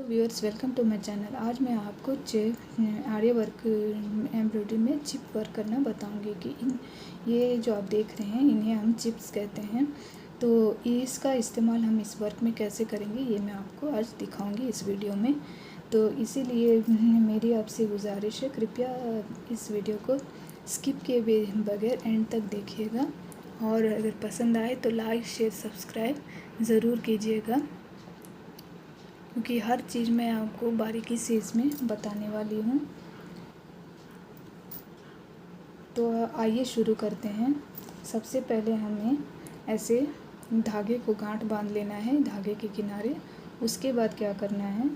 Viewers, welcome to my channel. आज मैं आपको आर्य वर्क एम्ब्रॉयडरी में चिप वर्क करना बताऊंगी कि ये जो आप देख रहे हैं इन्हें हम चिप्स कहते हैं। तो इसका इस्तेमाल हम इस वर्क में कैसे करेंगे ये मैं आपको आज दिखाऊंगी इस वीडियो में। तो इसीलिए मेरी आपसे गुजारिश है, कृपया इस वीडियो को स्किप किए बगैर एंड तक देखिएगा और अगर पसंद आए तो लाइक शेयर सब्सक्राइब ज़रूर कीजिएगा, क्योंकि हर चीज़ मैं आपको बारीकी से इसमें बताने वाली हूँ। तो आइए शुरू करते हैं। सबसे पहले हमें ऐसे धागे को गांठ बांध लेना है धागे के किनारे। उसके बाद क्या करना है,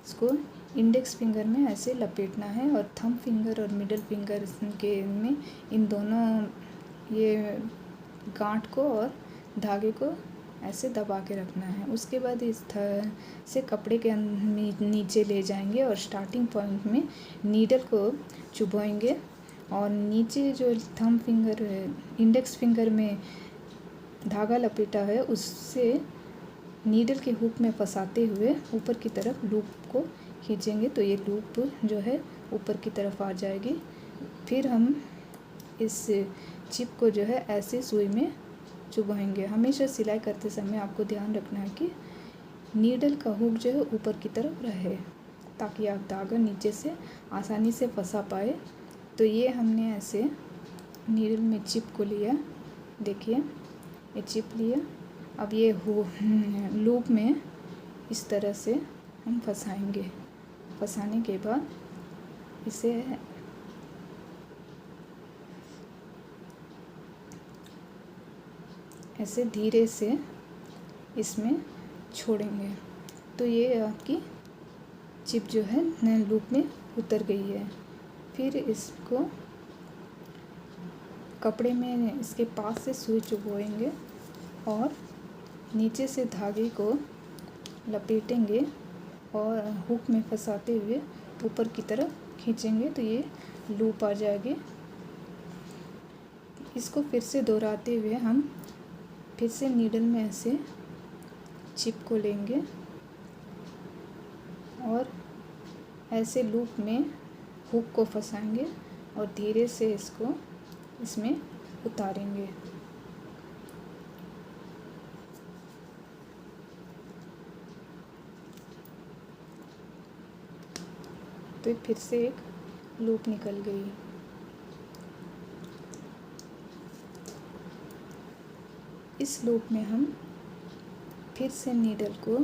इसको इंडेक्स फिंगर में ऐसे लपेटना है और थंब फिंगर और मिडल फिंगर के में इन दोनों ये गांठ को और धागे को ऐसे दबा के रखना है। उसके बाद इस से कपड़े के नीचे ले जाएंगे और स्टार्टिंग पॉइंट में नीडल को चुभोएंगे और नीचे जो थंब फिंगर इंडेक्स फिंगर में धागा लपेटा है उससे नीडल के हुक में फंसाते हुए ऊपर की तरफ लूप को खींचेंगे तो ये लूप जो है ऊपर की तरफ आ जाएगी। फिर हम इस चिप को जो है ऐसे सुई में चुभाएंगे। हमेशा सिलाई करते समय आपको ध्यान रखना है कि नीडल का हुक जो है ऊपर की तरफ रहे, ताकि आप धागा नीचे से आसानी से फंसा पाए। तो ये हमने ऐसे नीडल में चिप को लिया, देखिए ये चिप लिया। अब ये लूप में इस तरह से हम फंसाएंगे। फंसाने के बाद इसे ऐसे धीरे से इसमें छोड़ेंगे तो ये आपकी चिप जो है नए लूप में उतर गई है। फिर इसको कपड़े में इसके पास से सुई चुभोएंगे और नीचे से धागे को लपेटेंगे और हुक में फंसाते हुए ऊपर की तरफ खींचेंगे तो ये लूप आ जाएगी। इसको फिर से दोहराते हुए हम फिर से नीडल में ऐसे चिप को लेंगे और ऐसे लूप में हुक को फंसाएंगे और धीरे से इसको इसमें उतारेंगे। तो फिर से एक लूप निकल गई। इस लूप में हम फिर से नीडल को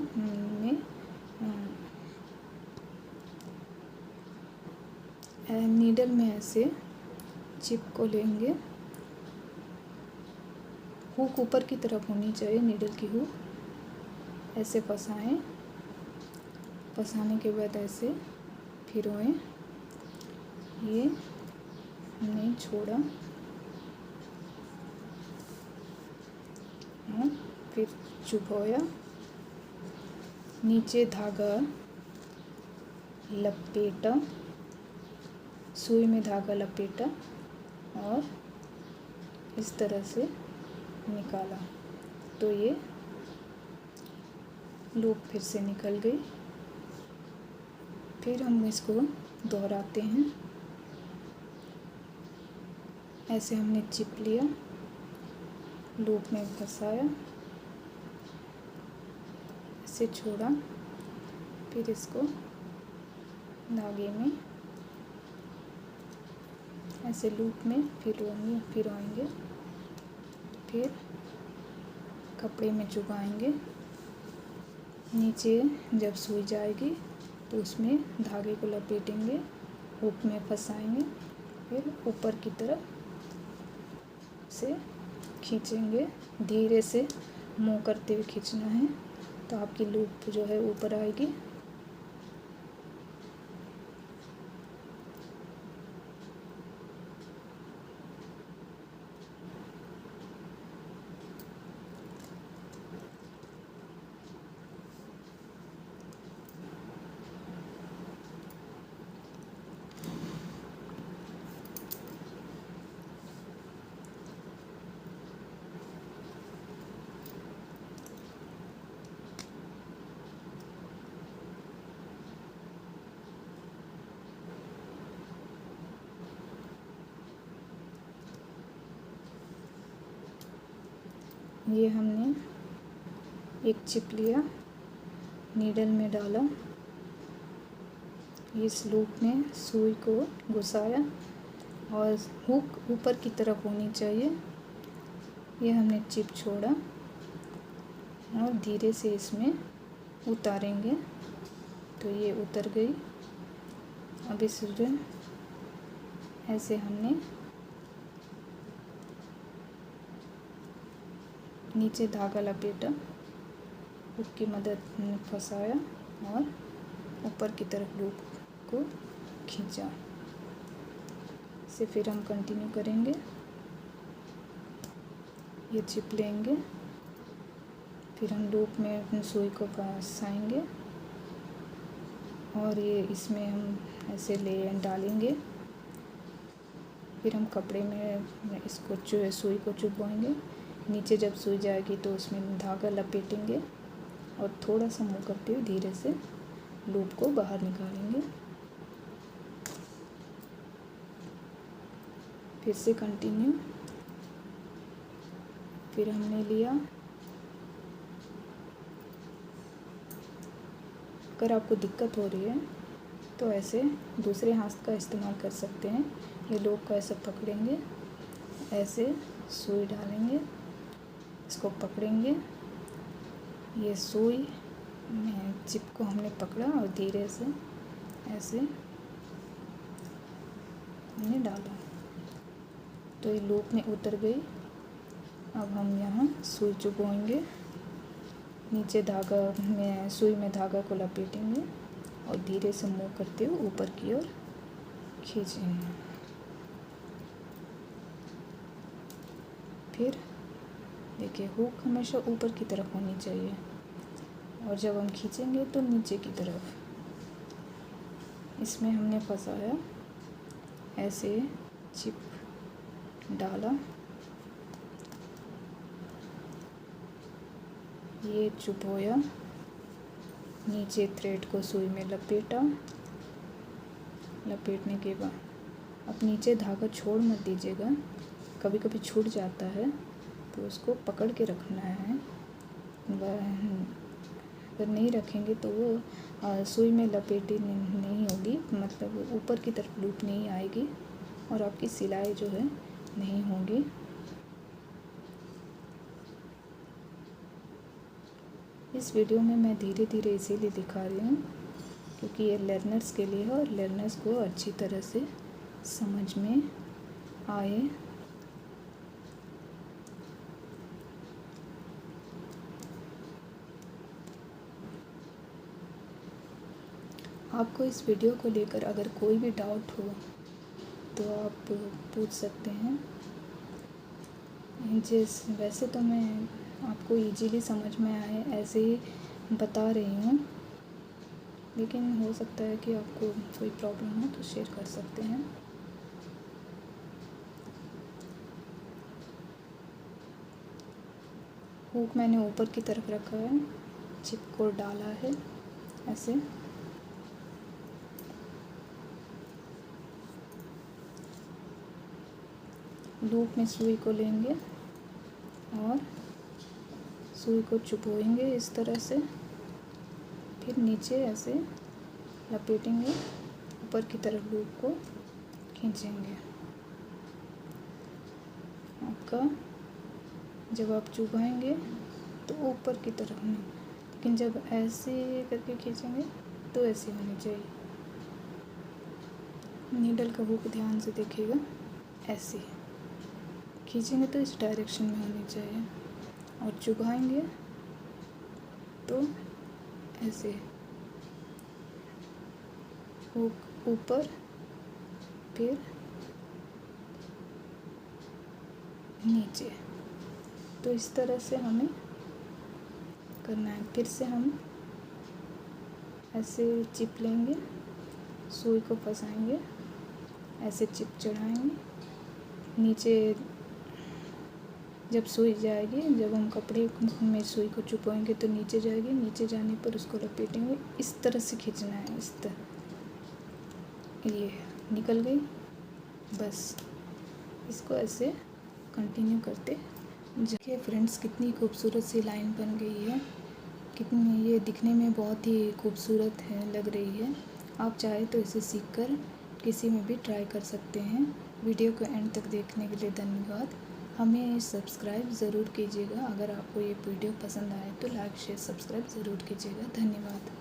नीडल में ऐसे चिप को लेंगे। हुक ऊपर की तरफ होनी चाहिए, नीडल की हुक ऐसे फंसाएं। फंसाने के बाद ऐसे फिरोएं, ये नहीं छोड़ा। फिर चुभोया, नीचे धागा लपेटा, सुई में धागा लपेटा और इस तरह से निकाला तो ये लूप फिर से निकल गई। फिर हम इसको दोहराते हैं। ऐसे हमने चिप लिया, लूप में फंसाया, इसे छोड़ा, फिर इसको धागे में ऐसे लूप में फिरवाएंगे, फिर कपड़े में चुभाएंगे। नीचे जब सुई जाएगी तो उसमें धागे को लपेटेंगे, हुक में फंसाएंगे, फिर ऊपर की तरफ से खींचेंगे। धीरे से मूव करते हुए खींचना है तो आपकी लूप जो है ऊपर आएगी। ये हमने एक चिप लिया, नीडल में डाला, इस लूप में सुई को घुसाया और हुक ऊपर की तरफ होनी चाहिए। ये हमने चिप छोड़ा और धीरे से इसमें उतारेंगे तो ये उतर गई। अब इस ऐसे हमने नीचे धागा लपेटा, हुक की मदद में फंसाया और ऊपर की तरफ लूप को खींचा। इसे फिर हम कंटिन्यू करेंगे। ये चिप लेंगे, फिर हम लूप में अपनी सुई को फंसाएंगे और ये इसमें हम ऐसे ले डालेंगे। फिर हम कपड़े में इसको सुई को चुभवाएंगे। नीचे जब सुई जाएगी तो उसमें धागा लपेटेंगे और थोड़ा सा मुँह करते हुए धीरे से लूप को बाहर निकालेंगे। फिर से कंटिन्यू। फिर हमने लिया, अगर आपको दिक्कत हो रही है तो ऐसे दूसरे हाथ का इस्तेमाल कर सकते हैं। ये लूप को ऐसे पकड़ेंगे, ऐसे सुई डालेंगे, इसको पकड़ेंगे। ये सुई में चिप को हमने पकड़ा और धीरे से ऐसे हमने डाला तो ये लूप में उतर गई। अब हम यहाँ सुई चुभवाएंगे, नीचे धागा में सुई में धागा को लपेटेंगे और धीरे से मूव करते हुए ऊपर की ओर खींचेंगे। फिर देखिए हुक हमेशा ऊपर की तरफ होनी चाहिए और जब हम खींचेंगे तो नीचे की तरफ। इसमें हमने फंसाया, ऐसे चिप डाला, ये चुभोया, नीचे थ्रेड को सुई में लपेटा। लपेटने के बाद अब नीचे धागा छोड़ मत दीजिएगा, कभी कभी छूट जाता है तो उसको पकड़ के रखना है। अगर नहीं रखेंगे तो वो सुई में लपेटी नहीं होगी, मतलब ऊपर की तरफ लूप नहीं आएगी और आपकी सिलाई जो है नहीं होगी। इस वीडियो में मैं धीरे धीरे इसीलिए दिखा रही हूँ क्योंकि ये लर्नर्स के लिए है और लर्नर्स को अच्छी तरह से समझ में आए। आपको इस वीडियो को लेकर अगर कोई भी डाउट हो तो आप पूछ सकते हैं। वैसे तो मैं आपको इजीली समझ में आए ऐसे ही बता रही हूँ, लेकिन हो सकता है कि आपको कोई प्रॉब्लम हो तो शेयर कर सकते हैं। हुक मैंने ऊपर की तरफ रखा है, चिप को डाला है ऐसे। लूप में सुई को लेंगे और सुई को चुभोएंगे इस तरह से, फिर नीचे ऐसे लपेटेंगे, ऊपर की तरफ लूप को खींचेंगे। आपका जब आप चुभाएंगे तो ऊपर की तरफ नहीं, लेकिन जब ऐसे करके खींचेंगे तो ऐसे होनी चाहिए। नीडल का हुक ध्यान से देखिएगा, ऐसे खींचेंगे तो इस डायरेक्शन में होनी चाहिए और चुभाएंगे तो ऐसे हुक ऊपर फिर नीचे, तो इस तरह से हमें करना है। फिर से हम ऐसे चिप लेंगे, सुई को फंसाएंगे, ऐसे चिप चढ़ाएंगे, नीचे जब सुई जाएगी, जब हम कपड़े में सुई को चुपाएंगे तो नीचे जाएगी, नीचे जाने पर उसको लपेटेंगे। इस तरह से खींचना है, इस तरह। ये निकल गई, बस इसको ऐसे कंटिन्यू करते देखिए फ्रेंड्स, कितनी खूबसूरत सी लाइन बन गई है। कितनी ये दिखने में बहुत ही खूबसूरत है, लग रही है। आप चाहे तो इसे सीखकर किसी में भी ट्राई कर सकते हैं। वीडियो को एंड तक देखने के लिए धन्यवाद। हमें सब्सक्राइब ज़रूर कीजिएगा। अगर आपको ये वीडियो पसंद आए तो लाइक शेयर सब्सक्राइब ज़रूर कीजिएगा। धन्यवाद।